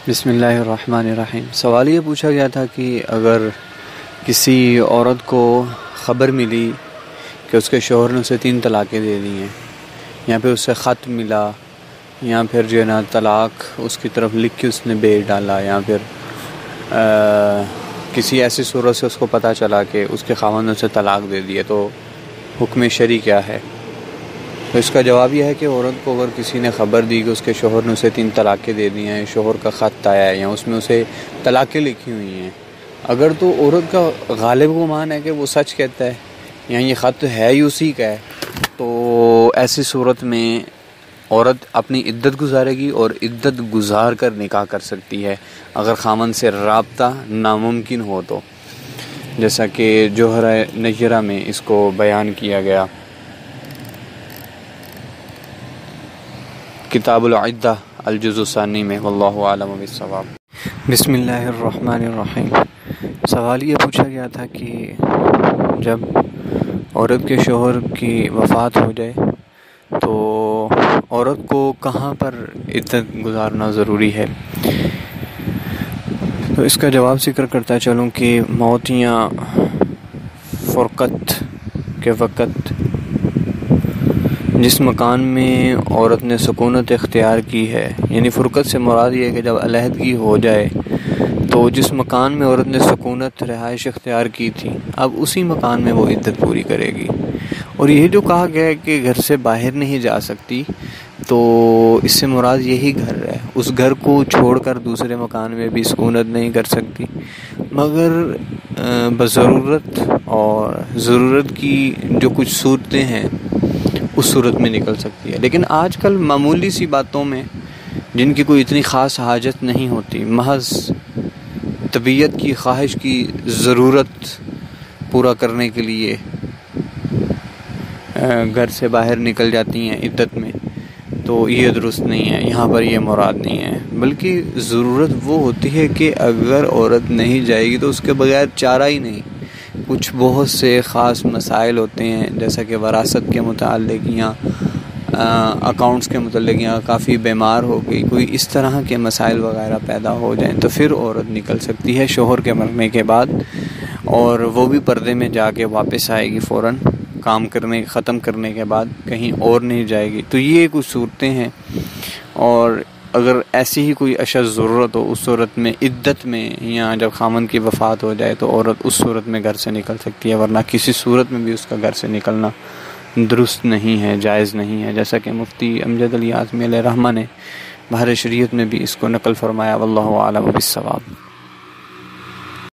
بسم اللہ الرحمن الرحیم۔ سوال یہ پوچھا گیا تھا کہ اگر کسی عورت کو خبر ملی کہ اس کے شوہر نے اسے 3 طلاقیں دے دی ہیں، یا پھر اسے خط ملا، یا پھر جو ہے نا طلاق اس کی طرف لکھ کے اس نے بھیج ڈالا، یا پھر کسی ایسی صورت سے اس کو پتہ چلا کہ اس کے خاوند نے اسے طلاق دے دی ہے، تو حکم شرعی کیا ہے؟ تو اس کا جواب یہ ہے کہ عورت کو اگر کسی نے خبر دی کہ اس کے شوہر نے اسے 3 طلاقیں دے دی ہیں، شوہر کا خط آیا ہے یا اس میں اسے طلاقیں لکھی ہوئی ہیں، اگر تو عورت کا غالب گمان ہے کہ وہ سچ کہتا ہے یا یہ خط ہے ہی اسی کا ہے، تو ایسی صورت میں عورت اپنی عدت گزارے گی اور عدت گزار کر نکاح کر سکتی ہے اگر خاوند سے رابطہ ناممکن ہو تو، جیسا کہ جوہرہ نجرہ میں اس کو بیان کیا گیا۔ کتاب العدہ الجزء الثانی میں، واللہ اعلم بالصواب۔ بسم اللہ الرحمن الرحیم۔ سوال یہ پوچھا گیا تھا کہ جب عورت کے شوہر کی وفات ہو جائے تو عورت کو کہاں پر عدت گزارنا ضروری ہے؟ تو اس کا جواب ذکر کرتا چلوں کہ موت یا فرقت کے وقت جس مکان میں عورت نے سکونت اختیار کی ہے، یعنی فرقت سے مراد یہ ہے کہ جب علیحدگی ہو جائے تو جس مکان میں عورت نے سکونت رہائش اختیار کی تھی، اب اسی مکان میں وہ عدت پوری کرے گی۔ اور یہ جو کہا گیا ہے کہ گھر سے باہر نہیں جا سکتی، تو اس سے مراد یہی گھر ہے، اس گھر کو چھوڑ کر دوسرے مکان میں بھی سکونت نہیں کر سکتی، مگر بضرورت اور ضرورت کی جو کچھ صورتیں ہیں اس صورت میں نکل سکتی ہے۔ لیکن آج کل معمولی سی باتوں میں جن کی کوئی اتنی خاص حاجت نہیں ہوتی، محض طبیعت کی خواہش کی ضرورت پورا کرنے کے لیے گھر سے باہر نکل جاتی ہیں عدت میں، تو یہ درست نہیں ہے، یہاں پر یہ مراد نہیں ہے، بلکہ ضرورت وہ ہوتی ہے کہ اگر عورت نہیں جائے گی تو اس کے بغیر چارہ ہی نہیں۔ کچھ بہت سے خاص مسائل ہوتے ہیں، جیسا کہ وراثت کے متعلق یا اکاؤنٹس کے متعلق، یا کافی بیمار ہو گئی، کوئی اس طرح کے مسائل وغیرہ پیدا ہو جائیں تو پھر عورت نکل سکتی ہے شوہر کے مرنے کے بعد، اور وہ بھی پردے میں جا کے واپس آئے گی فوراً، کام ختم کرنے کے بعد کہیں اور نہیں جائے گی۔ تو یہ کچھ صورتیں ہیں، اور اگر ایسی ہی کوئی اشد ضرورت ہو اس صورت میں عدت میں، یا جب خامن کی وفات ہو جائے تو عورت اس صورت میں گھر سے نکل سکتی ہے، ورنہ کسی صورت میں بھی اس کا گھر سے نکلنا درست نہیں ہے، جائز نہیں ہے، جیسا کہ مفتی امجد علی اعظمی علیہ رحمہ نے بحر شریعت میں بھی اس کو نقل فرمایا، واللہ اعلم بالصواب۔